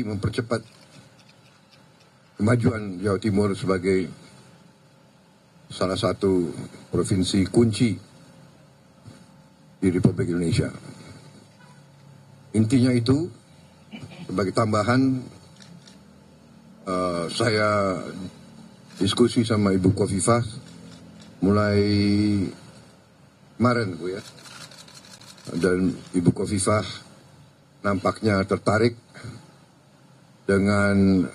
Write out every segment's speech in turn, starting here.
mempercepat kemajuan Jawa Timur sebagai salah satu provinsi kunci di Republik Indonesia. Intinya itu, sebagai tambahan, saya diskusi sama Ibu Khofifah mulai kemarin, Bu ya. Dan Ibu Khofifah nampaknya tertarik dengan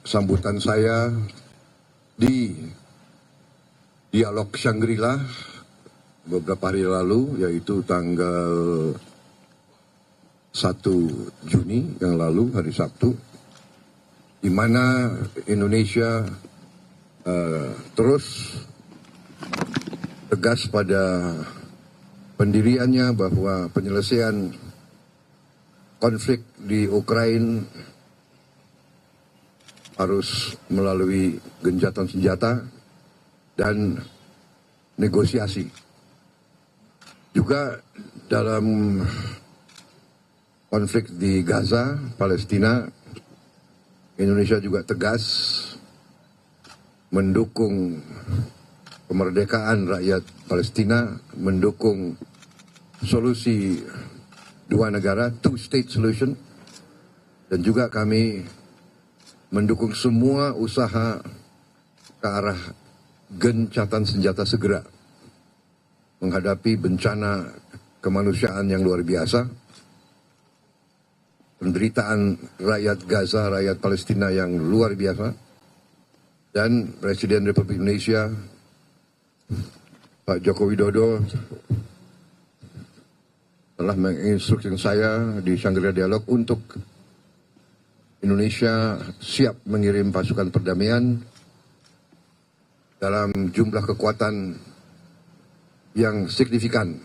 sambutan saya di dialog Shangri-La beberapa hari lalu, yaitu tanggal 1 Juni yang lalu, hari Sabtu, di mana Indonesia terus tegas pada pendiriannya bahwa penyelesaian konflik di Ukraina harus melalui gencatan senjata dan negosiasi. Juga dalam konflik di Gaza, Palestina, Indonesia juga tegas mendukung kemerdekaan rakyat Palestina, mendukung solusi dua negara, two-state solution, dan juga kami mendukung semua usaha ke arah gencatan senjata segera menghadapi bencana kemanusiaan yang luar biasa, penderitaan rakyat Gaza, rakyat Palestina yang luar biasa, dan Presiden Republik Indonesia Pak Joko Widodo telah menginstruksikan saya di Shangri-La Dialog untuk Indonesia siap mengirim pasukan perdamaian dalam jumlah kekuatan yang signifikan.